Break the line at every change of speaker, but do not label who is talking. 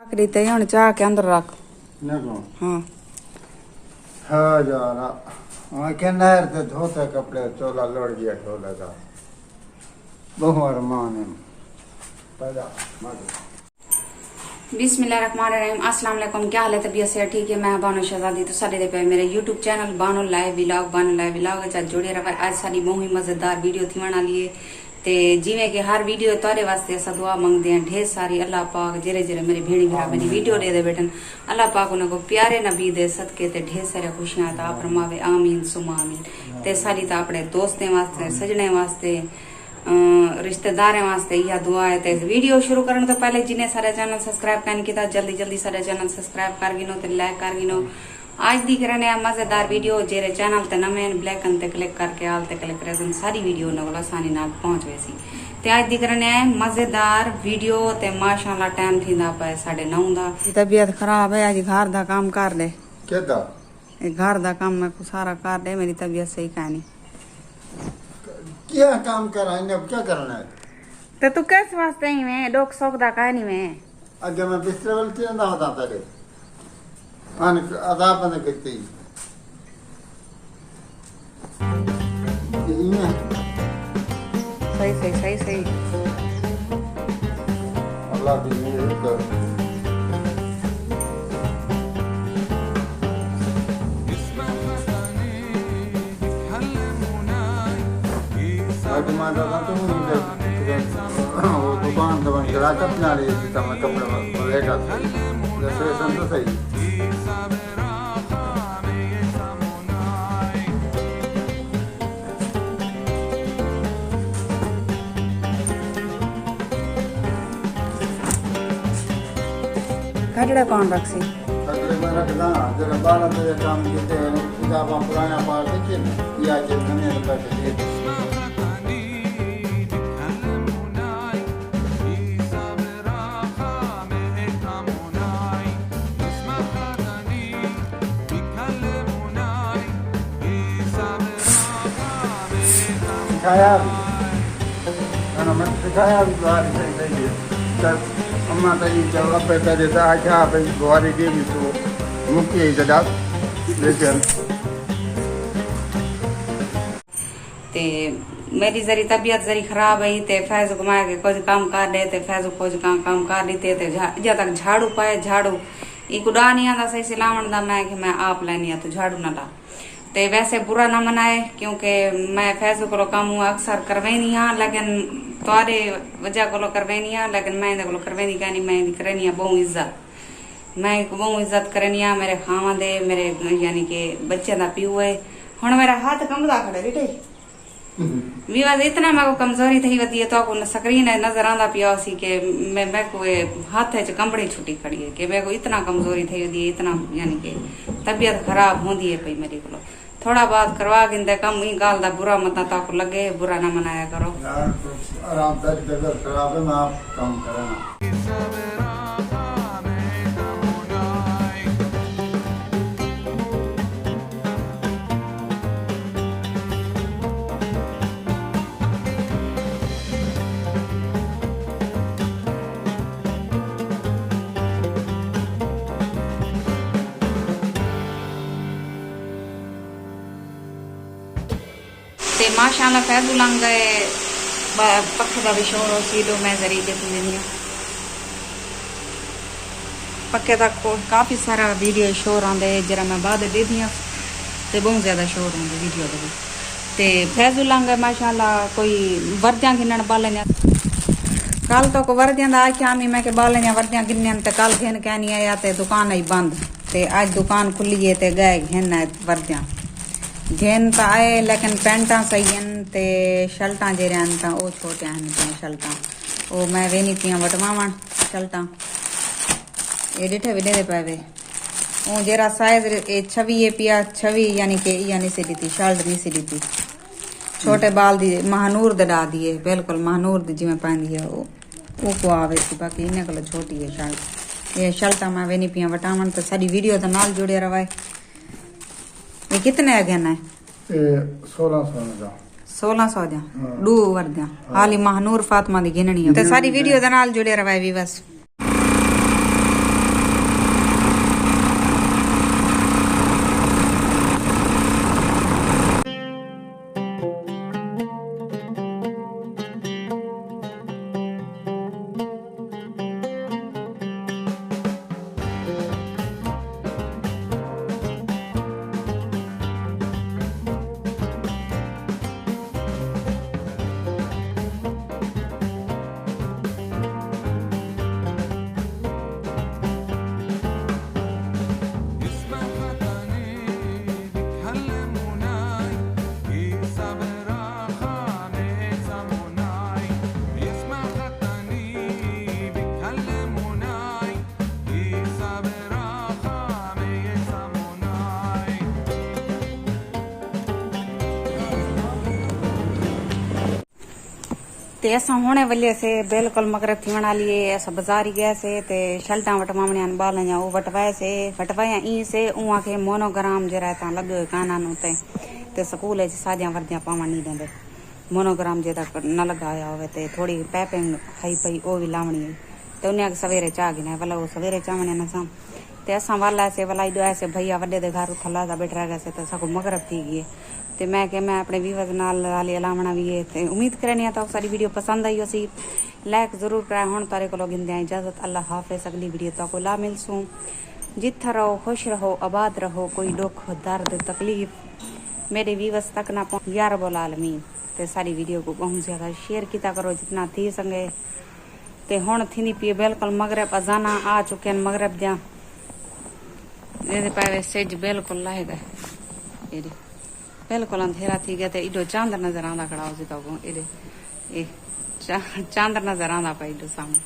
रीते हुन चाह के अंदर रख हाँ
हाँ यार हाँ के नहर से धोते कपड़े चोला लड़ गया टोला का बहु अरमान है पैदा
बिस्मिल्लाहिर्रहमानिर्रहीम अस्सलाम वालेकुम। क्या हाल है? तबीयत से ठीक है? मैं बानो शहजादी तो सारे पे मेरे YouTube channel Bano live village चा जुड़े रहा। आज सारी बहुत ही मजेदार वीडियो थी बना लिए ते जिमें कि हर वीडियो तारे वास्ते असा दुआ मंगते हैं ढेर सारी। अल्लाह पाक जेरे जेरे मेरे भेड़ी भरा बनी वीडियो दे बेटन अल्लाह पाक उनको प्यारे नबी दे सदके ते ढेर सारे खुशियां ता फरमावे आमीन सुमा आमीन। ते सारी ता अपने दोस्तें वास्ते सजने वास्ते रिश्तेदारें वास्ते यह दुआ है। ते वीडियो शुरू करने तो पहले जिन्हें सारे चैनल सब्सक्राइब करने की जल्दी जल्दी सारे चैनल सब्सक्राइब कर गिनो ते लाइक कर गिनो। आज दिख रहे हैं मजेदार वीडियो जेरे चैनल ते नवे ब्लैक ते क्लिक करके आल ते क्लिक करे सारी वीडियो नगल आसानी नाल पहुंच वैसी। ते आज दिख रहे हैं मजेदार वीडियो ते माशाल्लाह टाइम थींदा पे 9:30 दा। तबीयत खराब है, आज घर दा काम कर दे
केदा
घर दा काम मैं सारा कर दे। मेरी तबीयत सही कहनी
क्या काम करा है अब क्या करना है
तो तू कैसे वास्ते ही में डोक सोक दा कहनी में
अगे मैं बिस्तर वाल चेंदा होता तेरे आन अदाब बंद करती ये
सही
अल्लाह भी मेरे कर माता का तो वो दुकान तो बन करा कब ना रही थी मैं कपड़े लेगा जैसे संतो सही
कटड़े कौन रखसी
कटड़े में रखना जरा बाल तो काम करते हैं किताब पुराना पार देखिए या जे नए पैसे सिखाया भी मैं सिखाया भी बाहर सही तब अम्मा तरी जब पे देता अच्छा पे बुआरी दे भी तो मुख्य जदा लेकिन
ते मेरी जरी तबीयत जरी खराब है ते फैज घुमाए के कुछ काम कर दे ते फैज कुछ काम कर देते ते जब तक झाड़ू पाए झाड़ू एक उड़ा नहीं आता सही से लावण दा मैं कि मैं आप लेनी तो झाड़ू ना ला। ते वैसे बुरा ना मनाए क्योंकि मैं फैज को काम अक्सर करवेनी हाँ लेकिन तारे वजह को करवेनी हाँ लेकिन मैं को करवेनी कहनी मैं करनी बहुत इज्जत मैं बहुत इज्जत करनी मेरे खावा दे मेरे यानी कि बच्चे का प्यू है। हुण मेरा हाथ कंबदा खड़े बेटे विवाद इतना मैं को कमजोरी थी वती है तो को स्क्रीन नजर आंदा पिया सी के मैं को हाथ च कंबड़ी छुटी खड़ी है कि मैं को इतना कमजोरी थी वती इतना यानी कि तबीयत खराब होंदी है पई मेरी को थोड़ा बहुत करवा गिंदे कम ही गाल दा बुरा मत ताको लगे बुरा ना मनाया करो
यार आराम से तबीयत खराब है मैं आप काम करना
ते माशाल्लाह फैजुलंग गए पक्के का भी शोर हो सीधो मैं जरी के दुनिया पक्के तक को काफी सारा वीडियो शोर आंदे जरा मैं बाद दे दिया ते बहुत ज्यादा शोर आंदे वीडियो दे ते फैजुलंग माशाल्लाह कोई वर्दियां गिनन बालें कल तो को वर्दियां दा आख्या मी मैं के बालें वर्दियां गिनन ते कल घेन कहनी आया ते दुकान आई बंद ते आज दुकान खुली है ते गए घेन वर्दियां घेन तो आए लेकिन पेंटा सही हैं ते शर्टां जे रहन ता ओ छोटे हैं शर्टां ओ मैं वे नहीं थियां वटवावण शर्टां ये डिठे भी दे पावे ओ जेरा साइज ए 26 पिया 26 यानी कि या नहीं सी दी शर्ट नहीं सी दी छोटे बाल दी महानूर दे डा दिए बिल्कुल महानूर दी जिवें पांदी है ओ को आवे सी बाकी इने कोल छोटी है शर्ट ये शर्टां मैं वे नहीं पिया वटावण तो सारी वीडियो तो नाल जुड़े रवाए। ये कितने आ गया ना
1600 का
1600 दा डू वर्दियां हाली महानूर फातिमा दी गिननी है ते सारी वीडियो दे नाल जुड़े रवाए भी बस। ते असां हुणे वल्ले से बिल्कुल मगरब थी वणा लिए असां बाजार ही गए से ते शल्टा वटवावणिया बाल ओ वटवाए से वटवाया ई से उहा के मोनोग्राम जरा ता लग कानन उते ते स्कूल च साजिया वर्दियां पावण नहीं देंदे मोनोग्राम जे तक न लगाया होवे ते थोड़ी पैपिंग हई पई ओ भी लावणी ते उन्हें सवेरे चाह गिना भला वो सवेरे चावणे न सा ते असां वाला से वलाई दो ऐसे भैया वड्डे दे घर थला सा बैठ रह गए ते सको मगरब थी गई ते मैं कि मैं अपने व्यूअर्स नाल वाले अलावणा भी है ते उम्मीद करनी है तो सारी वीडियो पसंद आई होसी लाइक जरूर कराए हुण तारे को गिंदे इजाजत अल्लाह हाफिज अगली वीडियो तो को ला मिलसूं जिथे रहो खुश रहो आबाद रहो कोई दुख दर्द तकलीफ मेरे व्यूअर्स तक ना पहुंचे या रब्बुल आलमीन ते सारी वीडियो को बहुत ज्यादा शेयर किया करो जितना थी सके ते हुण थींदी पी बिल्कुल मगरब अजाना आ चुके हैं मगरब दिया ये पावे सेज बिल्कुल लाए गए बिल्कुल अंधेरा थी गया इडो चांद नजर आंदा खड़ा हो तो एडे चांद नजर आंदा पे इडो सामने